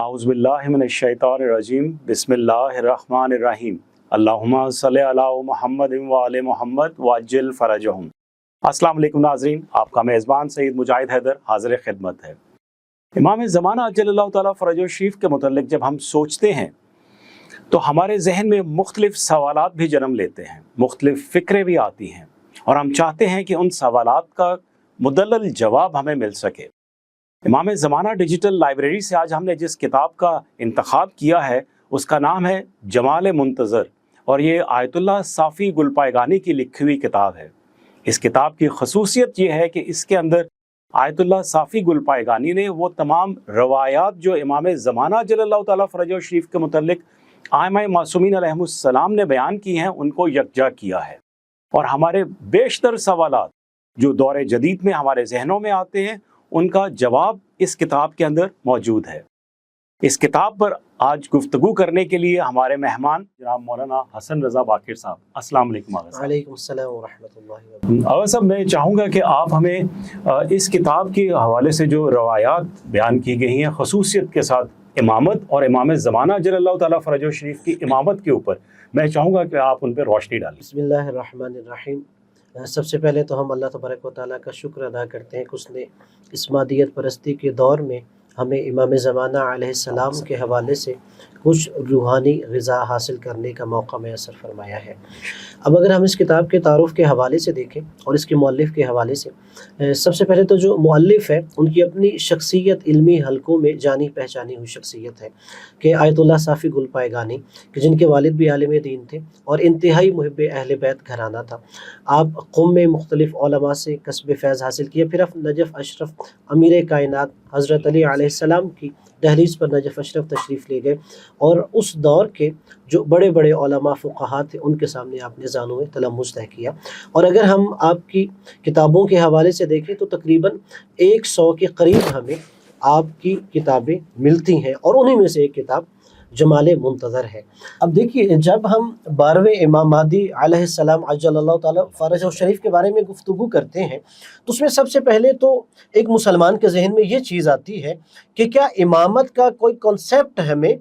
औज़ुबिल्लाहिमिनश्शैतानिर्रजीम बिस्मिल्लाहिर्रहमानिर्रहीम अल्लाहुम्मा सल्लि अला मुहम्मद व आले मुहम्मद वअज्जिल फ़रजहुम। अस्सलाम वालेकुम नाज़रीन, आपका मेज़बान सईद मुजाहिद हैदर हाज़िर खिदमत है। इमाम ज़माना अज्जलल्लाहु ताला फ़रजहु शरीफ के मुतल्लिक़ जब हम सोचते हैं तो हमारे जहन में मुख्तलिफ़ सवालात भी जन्म लेते हैं, मुख्तलिफ़ फ़िक्रें भी आती हैं और हम चाहते हैं कि उन सवालात का मुदल्लल जवाब हमें मिल सके। इमाम ज़माना डिजिटल लाइब्रेरी से आज हमने जिस किताब का इंतखाब किया है उसका नाम है जमाल मुंतज़र और ये आयतुल्लाह साफ़ी गुलपायगानी की लिखी हुई किताब है। इस किताब की खसूसियत ये है कि इसके अंदर आयतुल्लाह साफ़ी गुलपायगानी ने वो तमाम रवायात जो इमाम ज़माना जल्लल्लाहु ताला फ़रजहु शरीफ के मुतल्लिक़ आइम्मा मासूमीन अलैहिमुस्सलाम ने बयान की हैं उनको यकजा किया है और हमारे बेशतर सवालात जो दौर जदीद में हमारे जहनों में आते हैं उनका जवाब इस किताब के अंदर मौजूद है। इस किताब पर आज गुफ्तगू करने के लिए हमारे मेहमान जनाब मौलाना हसन रज़ा बाकिर साहब। अस्सलाम वालेकुम। वालेकुम अस्सलाम व रहमतुल्लाहि व बरकातहू। अगर साहब मैं चाहूँगा कि आप हमें इस किताब के हवाले से जो रवायात बयान की गई हैं खसूसियत के साथ इमामत और इमाम ज़माना जल्लल्लाहु ताला फ़रजहु शरीफ की इमामत के ऊपर मैं चाहूँगा कि आप उन पर रोशनी डालें। बिस्मिल्लाहिर्रहमानिर्रहीम। सबसे पहले तो हम अल्लाह तबारक व तआला का शुक्र अदा करते हैं कि उसने इस मादियत परस्ती के दौर में हमें इमाम ज़माना अलैहिस्सलाम के हवाले से कुछ रूहानी ग़िज़ा हासिल करने का मौका मैसर फरमाया है। अब अगर हम इस किताब के तारुफ़ के हवाले से देखें और इसके मुअल्लिफ़ के हवाले से, सबसे पहले तो जो मुअल्लिफ़ है उनकी अपनी शख्सियत इल्मी हलकों में जानी पहचानी हुई शख्सियत है कि आयतुल्लाह साफ़ी गुलपायगानी कि जिनके वालिद भी आलिम दीन थे और इंतहाई मुहिब्ब अहले बैत घराना था। आप क़ौम में मुख्तलिफ़ उलमा से कसब फ़ैज़ हासिल किया, फिर आप नजफ़ अशरफ अमीर कायनात हज़रत अली अलैहिस्सलाम की दहलीज़ पर नजफ़ अशरफ तशरीफ़ ले गए और उस दौर के जो बड़े बड़े उलमा फ़ुक़हा थे उनके सामने आपने ज़ानुए तलम्मुज़ तय किया। और अगर हम आपकी किताबों के हवाले से देखें तो तकरीबन 100 के करीब हमें आपकी किताबें मिलती हैं और उन्हीं में से एक किताब जमाल मुंतज़र है। अब देखिए, जब हम 12वें इमाम महदी अलैहिस्सलाम अज्जलल्लाहु ताला फ़रजहु शरीफ के बारे में गुफ्तगू करते हैं तो उसमें सबसे पहले तो एक मुसलमान के जहन में ये चीज़ आती है कि क्या इमामत का कोई कॉन्सेप्ट हमें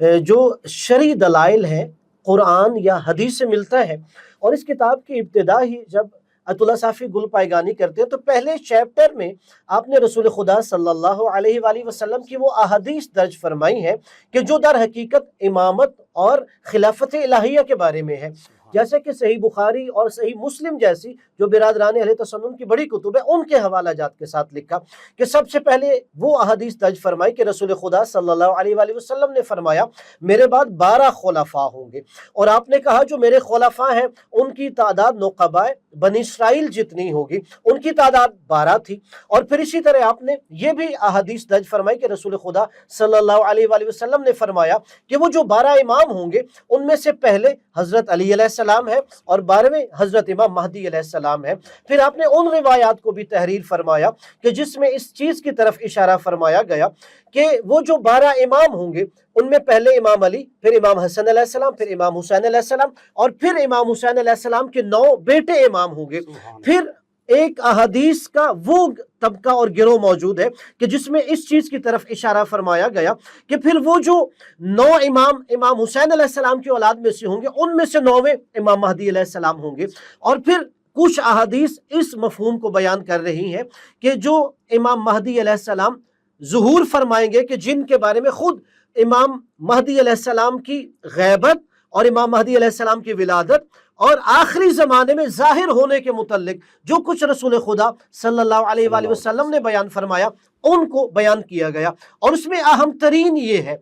जो शरई दलाइल है कुरान या हदीस से मिलता है। और इस किताब की इब्तिदा ही जब आयतुल्लाह साफ़ी गुलपायगानी करते हैं तो पहले चैप्टर में आपने रसूल खुदा सल्लल्लाहु अलैहि वसल्लम की वो अहादीस दर्ज फरमाई है कि जो दर हकीकत इमामत और खिलाफत इलाहिया के बारे में है। जैसे कि सही बुखारी और सही मुस्लिम जैसी जो बिरादरान अहले तसन्नुन की बड़ी कुतुब है उनके हवाला जात के साथ लिखा कि सबसे पहले वो अहादीस दर्ज फरमाई कि रसूल खुदा सल्लल्लाहु अलैहि वसल्लम ने फरमाया मेरे बाद 12 खुलफा होंगे और आपने कहा जो मेरे खुलफा हैं उनकी तादाद नुक़बाए बनी इस्राइल जितनी होगी, उनकी तादाद 12 थी। और फिर इसी तरह आपने ये भी अहादीस दर्ज फरमाई कि रसूल खुदा सल्लल्लाहु अलैहि वसल्लम ने फरमाया कि वो जो 12 इमाम होंगे उनमें से पहले हज़रत अली अलैहिस्सलाम है और 12वें हज़रत इमाम महदी अलैहिस्सलाम है। फिर आपने उन रिवायात को भी तहरीर फरमाया कि जिसमें इस चीज़ की तरफ इशारा फरमाया गया कि वो जो 12 इमाम होंगे उनमें पहले इमाम अली, फिर इमाम हसन अलैहिस्सलाम, फिर इमाम हुसैन अलैहिस्सलाम और फिर इमाम हुसैन अलैहिस्सलाम के 9 बेटे इमाम होंगे। फिर एक अहादीस का वो तबका और गिरोह मौजूद है कि जिसमें इस चीज़ की तरफ इशारा फरमाया गया कि फिर वो जो 9 इमाम हुसैन अलैहिस्सलाम की औलाद में से होंगे उनमें से 9वें इमाम महदी अलैहिस्सलाम होंगे। और फिर कुछ अहादीस इस मफहूम को बयान कर रही हैं कि जो इमाम महदी अलैहिस्सलाम ज़ुहूर फरमाएंगे कि जिनके बारे में खुद इमाम महदी अलैहिस्सलाम की गैबत और इमाम महदी अलैहिस्सलाम की विलादत और आखिरी ज़माने में ज़ाहिर होने के मुतल्लिक जो कुछ रसूल खुदा सल्लल्लाहु अलैहि वसल्लम ने बयान फरमाया उनको बयान किया गया। और उसमें अहम तरीन ये है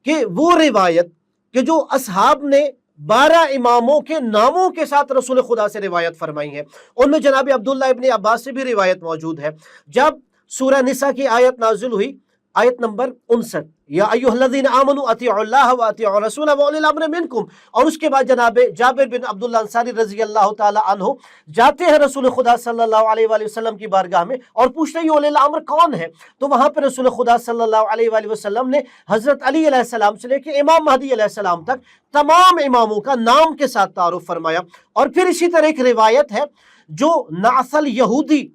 कि वो रिवायत कि जो असहाब ने 12 इमामों के नामों के साथ रसूल खुदा से रिवायत फरमाई है उनमें जनाब अब्दुल्ला इब्न अब्बास से भी रिवायत मौजूद है। जब सूरह निसा की आयत नाजिल हुई, आयत नंबर 59, या अय्युहल्लज़ीना आमनू अतीउल्लाह व अतीउर रसूल व उलिल अम्र मिनकुम, और उसके बाद जनाब जाबिर बिन अब्दुल्लाह अंसारी रज़ी अल्लाह ताला अन्हु जाते हैं रसूल खुदा सल्लल्लाहु अलैहि वसल्लम की बारगाह में और पूछते हैं उलिल अम्र कौन है। तो वहाँ पर रसूल खुदा सल्लल्लाहु अलैहि वसल्लम ने हज़रत अली अलैहिस्सलाम से लेकर इमाम महदी अलैहिस्सलाम तक तमाम इमामों का नाम के साथ तारुफ फरमाया। और फिर इसी तरह एक रिवायत है जो नासल यहूदी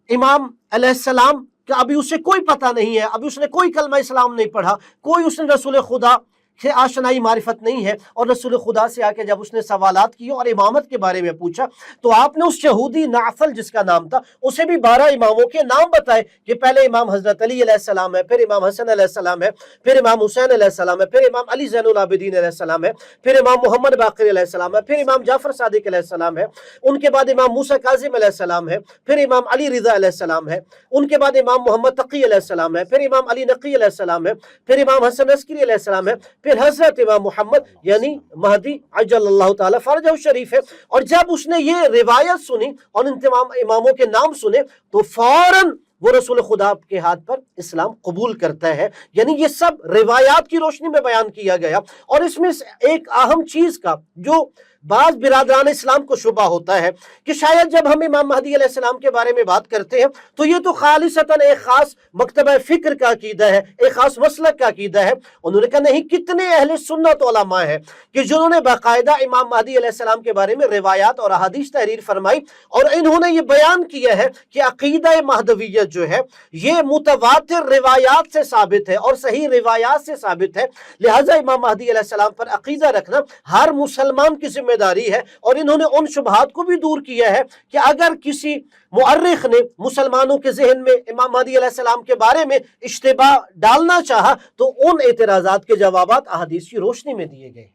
इमाम अलैहिस्सलाम کہ ابھی اسے کوئی پتہ نہیں ہے، ابھی اس نے کوئی کلمہ اسلام نہیں پڑھا، کوئی اس نے رسول خدا سے آشنائی معرفت نہیں ہے، اور رسول خدا سے آ کے جب اس نے سوالات کیے اور امامت کے بارے میں پوچھا تو آپ نے اس یہودی نعفل جس کا نام تھا اسے بھی 12 اماموں کے نام بتائے کہ پہلے امام حضرت علی علیہ السلام ہے، پھر امام حسن علیہ السلام ہے، پھر امام حسین علیہ السلام ہے، پھر امام علی زین العابدین علیہ السلام ہے، پھر امام محمد باقر علیہ السلام ہے، پھر امام جعفر صادق علیہ السلام ہے، ان کے بعد امام موسیٰ کاظم علیہ السلام ہے، پھر امام علی رضا علیہ السلام ہے، ان کے بعد امام محمد تقی علیہ السلام ہے، پھر امام علی نقی علیہ السلام ہے، پھر امام حسن عسکری علیہ السلام ہے، پھر حضرت امام محمد یعنی مہدی عجل اللہ تعالیٰ فرجہ شریف ہے۔ اور جب اس نے یہ روایت سنی اور ان تمام اماموں کے نام سنے تو فوراً وہ رسول خدا کے ہاتھ پر اسلام قبول کرتا ہے۔ یعنی یہ سب روایات کی روشنی میں بیان کیا گیا، اور اس میں ایک اہم چیز کا جو بعض برادران اسلام کو شبہ ہوتا ہے کہ شاید جب ہم امام مہدی علیہ السلام کے بارے میں بات کرتے ہیں تو یہ تو خالصتاً ایک خاص مکتبہ فکر کا عقیدہ ہے، ایک خاص مسلک کا عقیدہ ہے۔ انہوں نے کہا نہیں، کتنے اہل سنت علماء ہیں کہ جنہوں نے باقاعدہ امام مہدی علیہ السلام کے بارے میں روایات اور احادیث تحریر فرمائی، اور انہوں نے یہ بیان کیا ہے کہ عقیدہ مہدویت جو ہے یہ متواتر روایات سے ثابت ہے اور صحیح روایات سے ثابت ہے، لہٰذا امام مہدی علیہ السلام پر عقیدہ رکھنا ہر مسلمان کی ذمہ داری ہے۔ اور انہوں نے ان شبہات کو بھی دور کیا ہے کہ اگر کسی مؤرخ نے مسلمانوں کے ذہن میں امام مہدی علیہ السلام کے بارے میں اشتباہ ڈالنا چاہا تو ان اعتراضات کے جوابات احادیث کی روشنی میں دیے گئے۔